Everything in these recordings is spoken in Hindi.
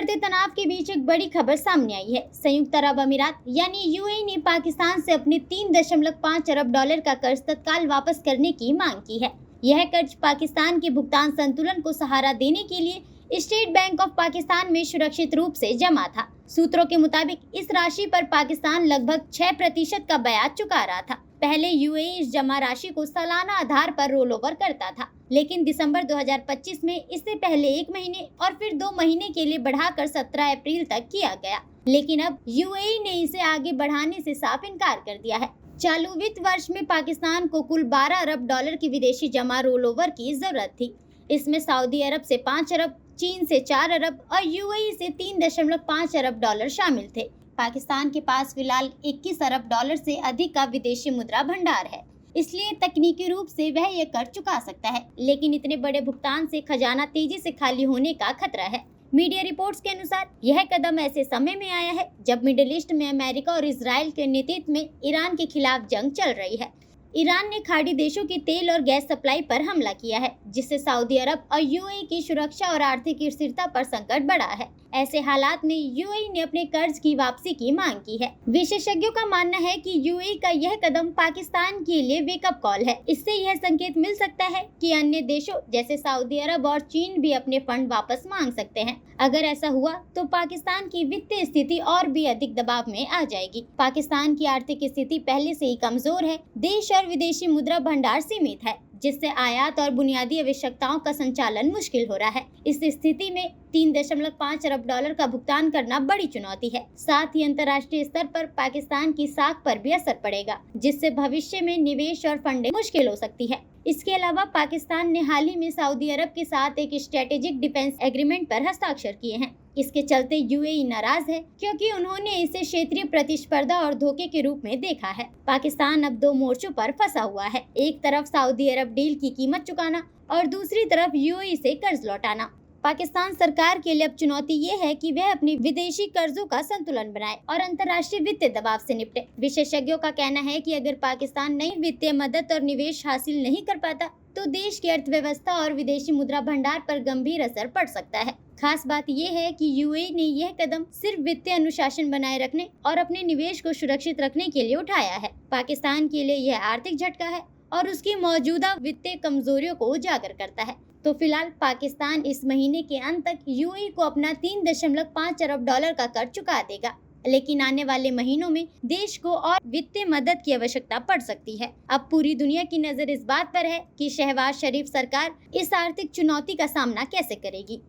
बढ़ते तनाव के बीच एक बड़ी खबर सामने आई है। संयुक्त अरब अमीरात यानी यूएई ने पाकिस्तान से अपने 3.5 अरब डॉलर का कर्ज तत्काल वापस करने की मांग की है। यह कर्ज पाकिस्तान के भुगतान संतुलन को सहारा देने के लिए स्टेट बैंक ऑफ पाकिस्तान में सुरक्षित रूप से जमा था। सूत्रों के मुताबिक इस राशि पर पाकिस्तान लगभग 6% का ब्याज चुका रहा था। पहले यूएई इस जमा राशि को सालाना आधार पर रोल ओवर करता था, लेकिन दिसंबर 2025 में इसे पहले 1 महीने और फिर 2 महीने के लिए बढ़ाकर 17 अप्रैल तक किया गया। लेकिन अब यूएई ने इसे आगे बढ़ाने से साफ इनकार कर दिया है। चालू वित्त वर्ष में पाकिस्तान को कुल 12 अरब डॉलर की विदेशी जमा रोल ओवर की जरूरत थी। इसमें सऊदी अरब से 5 अरब, चीन से 4 अरब और यूएई से 3.5 अरब डॉलर शामिल थे। पाकिस्तान के पास फिलहाल 21 अरब डॉलर से अधिक का विदेशी मुद्रा भंडार है, इसलिए तकनीकी रूप से वह यह कर चुका सकता है। लेकिन इतने बड़े भुगतान से खजाना तेजी से खाली होने का खतरा है। मीडिया रिपोर्ट्स के अनुसार यह कदम ऐसे समय में आया है जब मिडिल ईस्ट में अमेरिका और इजराइल के नेतृत्व में ईरान के खिलाफ जंग चल रही है। ईरान ने खाड़ी देशों की तेल और गैस सप्लाई पर हमला किया है, जिससे सऊदी अरब और यूएई की सुरक्षा और आर्थिक स्थिरता पर संकट बढ़ा है। ऐसे हालात में यूएई ने अपने कर्ज की वापसी की मांग की है। विशेषज्ञों का मानना है कि यूएई का यह कदम पाकिस्तान के लिए वेकअप कॉल है। इससे यह संकेत मिल सकता है कि अन्य देशों जैसे सऊदी अरब और चीन भी अपने फंड वापस मांग सकते हैं। अगर ऐसा हुआ तो पाकिस्तान की वित्तीय स्थिति और भी अधिक दबाव में आ जाएगी। पाकिस्तान की आर्थिक स्थिति पहले से ही कमजोर है। देश और विदेशी मुद्रा भंडार सीमित है, जिससे आयात और बुनियादी आवश्यकताओं का संचालन मुश्किल हो रहा है। इस स्थिति में 3.5 अरब डॉलर का भुगतान करना बड़ी चुनौती है। साथ ही अंतर्राष्ट्रीय स्तर पर पाकिस्तान की साख पर भी असर पड़ेगा, जिससे भविष्य में निवेश और फंडिंग मुश्किल हो सकती है। इसके अलावा पाकिस्तान ने हाल ही में सऊदी अरब के साथ एक स्ट्रेटेजिक डिफेंस एग्रीमेंट पर हस्ताक्षर किए हैं। इसके चलते यूएई नाराज है, क्योंकि उन्होंने इसे क्षेत्रीय प्रतिस्पर्धा और धोखे के रूप में देखा है। पाकिस्तान अब 2 मोर्चों पर फंसा हुआ है। एक तरफ सऊदी अरब डील की कीमत चुकाना और दूसरी तरफ यूएई से कर्ज लौटाना। पाकिस्तान सरकार के लिए अब चुनौती ये है कि वह अपने विदेशी कर्जों का संतुलन बनाए और अंतर्राष्ट्रीय वित्तीय दबाव से निपटे। विशेषज्ञों का कहना है कि अगर पाकिस्तान नई वित्तीय मदद और निवेश हासिल नहीं कर पाता तो देश की अर्थव्यवस्था और विदेशी मुद्रा भंडार पर गंभीर असर पड़ सकता है। खास बात यह है कि यूएई ने यह कदम सिर्फ वित्तीय अनुशासन बनाए रखने और अपने निवेश को सुरक्षित रखने के लिए उठाया है। पाकिस्तान के लिए यह आर्थिक झटका है और उसकी मौजूदा वित्तीय कमजोरियों को उजागर करता है। तो फिलहाल पाकिस्तान इस महीने के अंत तक यूएई को अपना 3.5 अरब डॉलर का कर्ज चुका देगा, लेकिन आने वाले महीनों में देश को और वित्तीय मदद की आवश्यकता पड़ सकती है। अब पूरी दुनिया की नजर इस बात पर है कि शहबाज शरीफ सरकार इस आर्थिक चुनौती का सामना कैसे करेगी।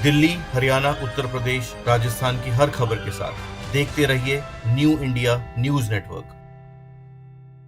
दिल्ली, हरियाणा, उत्तर प्रदेश, राजस्थान की हर खबर के साथ देखते रहिए न्यू इंडिया न्यूज नेटवर्क।